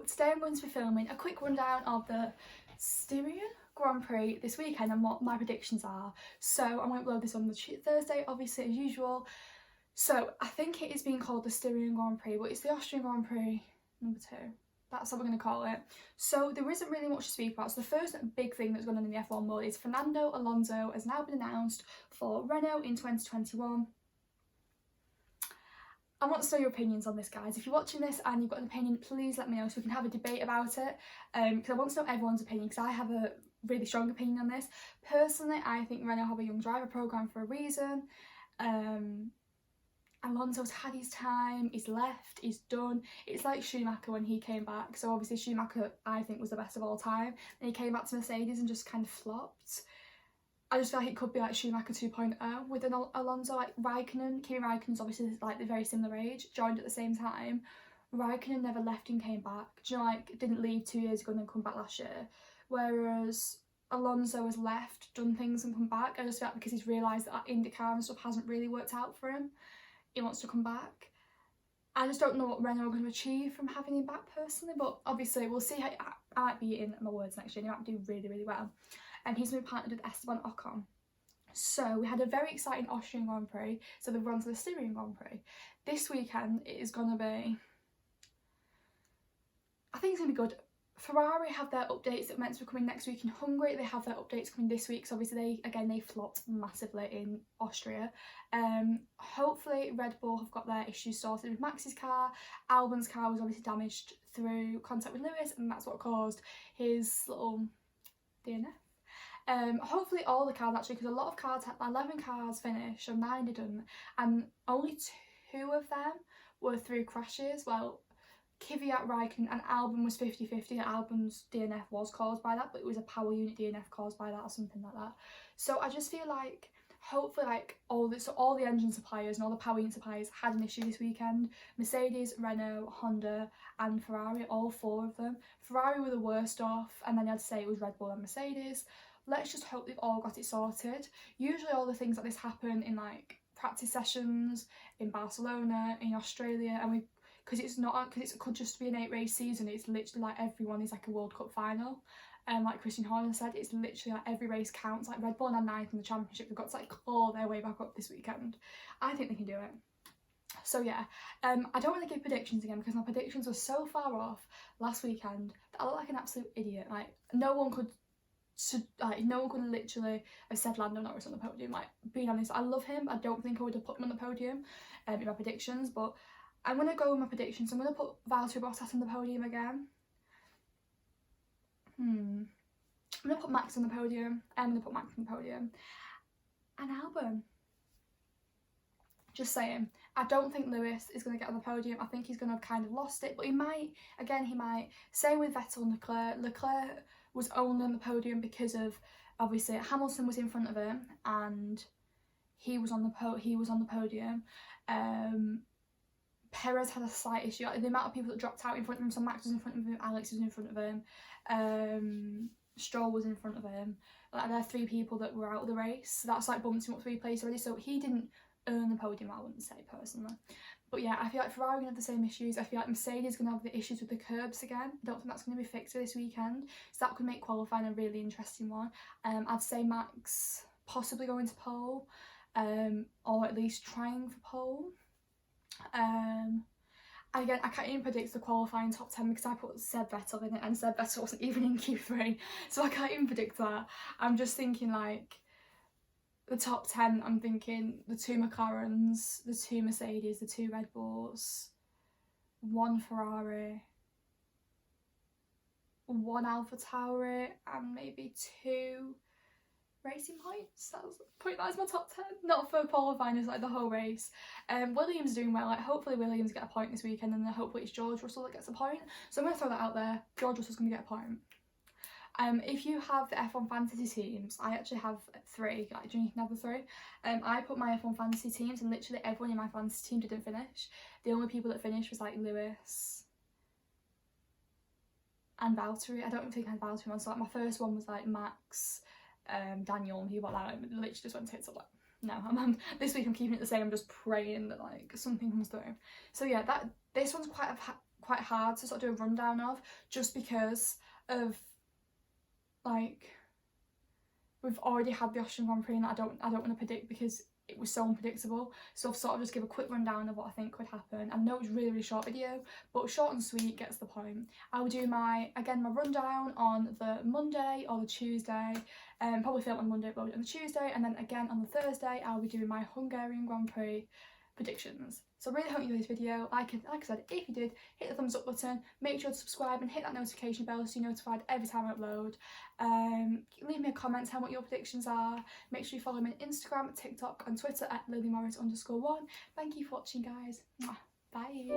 today I'm going to be filming a quick rundown of the Austrian Grand Prix this weekend and what my predictions are. So I'm going to upload this on the Thursday, obviously, as usual. So I think it is being called the Austrian Grand Prix, but it's the Austrian Grand Prix number 2. That's what we're going to call it. So there isn't really much to speak about. So the first big thing that's going on in the F1 world is Fernando Alonso has now been announced for Renault in 2021. I want to know your opinions on this, guys. If you're watching this and you've got an opinion, please let me know so we can have a debate about it. Because I want to know everyone's opinion, because I have a really strong opinion on this. Personally, I think Renault have a young driver programme for a reason. Alonso's had his time, he's left, he's done. It's like Schumacher when he came back. So obviously Schumacher, I think, was the best of all time. Then he came back to Mercedes and just kind of flopped. I just feel like it could be like Schumacher 2.0 with an Alonso, like Raikkonen. Kimi Raikkonen's obviously like the very similar age, joined at the same time. Raikkonen never left and came back. Do you know, like, didn't leave 2 years ago and then come back last year. Whereas Alonso has left, done things and come back. I just feel like because he's realised that IndyCar and stuff hasn't really worked out for him, he wants to come back. I just don't know what Renault are going to achieve from having him back personally, but obviously we'll see how I might be eating my words next year and he might do really, really well. And he's been partnered with Esteban Ocon. So we had a very exciting Austrian Grand Prix, so they've run to the Austrian Grand Prix. This weekend it is going to be, I think it's going to be good. Ferrari have their updates that are meant to be coming next week in Hungary. They have their updates coming this week, so obviously they flopped massively in Austria. Hopefully Red Bull have got their issues sorted with Max's car. Albon's car was obviously damaged through contact with Lewis, and that's what caused his little DNF. Hopefully all the cars, actually, because a lot of cars had 11 cars finished and 9 didn't, and only 2 of them were through crashes. Well, Kvyat, Raikkonen and Albon was 50-50, and Albon's DNF was caused by that, but it was a power unit DNF caused by that or something like that. So I just feel like hopefully like all the engine suppliers and all the power unit suppliers had an issue this weekend. Mercedes, Renault, Honda and Ferrari, all 4 of them. Ferrari were the worst off, and then I'd say it was Red Bull and Mercedes. Let's just hope they've all got it sorted. Usually all the things like this happen in like practice sessions in Barcelona, in Australia, and because it could just be an 8-race season. It's literally like everyone is like a World Cup final. And like Christian Horner said, it's literally like every race counts. Like Red Bull are 9th in the championship. They've got to like claw their way back up this weekend. I think they can do it. So yeah, I don't want to give predictions again because my predictions were so far off last weekend that I look like an absolute idiot. Like no one could literally have said Lando Norris on the podium. Like, being honest, I love him. I don't think I would have put him on the podium in my predictions, but I'm going to go with my predictions. I'm going to put Valtteri Bottas on the podium again. I'm going to put Max on the podium. I'm going to put Max on the podium. And Albon. Just saying. I don't think Lewis is going to get on the podium. I think he's going to have kind of lost it, but he might. Same with Vettel and Leclerc. Leclerc was only on the podium because of, obviously, Hamilton was in front of him and he was on the podium. Perez had a slight issue. Like, the amount of people that dropped out in front of him, so Max was in front of him, Alex was in front of him, Stroll was in front of him. Like, there are 3 people that were out of the race. So that's like bumped him up 3 places already. So he didn't earn the podium, I wouldn't say personally. But yeah, I feel like Ferrari are going to have the same issues. I feel like Mercedes is going to have the issues with the curbs again. I don't think that's going to be fixed for this weekend. So that could make qualifying a really interesting one. I'd say Max possibly going to pole, or at least trying for pole. Again, I can't even predict the qualifying top 10 because I put Seb Vettel in it and Seb Vettel wasn't even in Q3. So I can't even predict that. I'm just thinking like the top 10, I'm thinking the 2 McLarens, the 2 Mercedes, the 2 Red Bulls, 1 Ferrari, 1 AlphaTauri, and maybe 2 Racing Points. That is my top 10. Not for qualifying, it's like the whole race. Williams doing well. Like, hopefully Williams get a point this weekend, and then hopefully it's George Russell that gets a point. So I'm going to throw that out there. George Russell's going to get a point. If you have the F1 fantasy teams, I actually have 3. Like, do you can have the 3? I put my F1 fantasy teams, and literally everyone in my fantasy team didn't finish. The only people that finished was like Lewis and Valtteri. I don't think I had Valtteri on. So like my first one was like Max, Daniel and people like that. I literally just went to hit. So like, no, this week I'm keeping it the same. I'm just praying that like something comes through. So yeah, this one's quite quite hard to sort of do a rundown of, just because of like we've already had the Austrian Grand Prix and I don't want to predict because it was so unpredictable. So I've sort of just give a quick rundown of what I think could happen. I know it's a really short video, but short and sweet gets the point. I will do my rundown on the Monday or the Tuesday. Probably film on Monday, but on the Tuesday, and then again on the Thursday I'll be doing my Hungarian Grand Prix predictions. So I really hope you enjoyed this video. Like I said, if you did, hit the thumbs up button, make sure to subscribe and hit that notification bell so you're notified every time I upload. Leave me a comment, tell me what your predictions are. Make sure you follow me on Instagram, TikTok and Twitter at lilymorris_1. Thank you for watching, guys. Bye.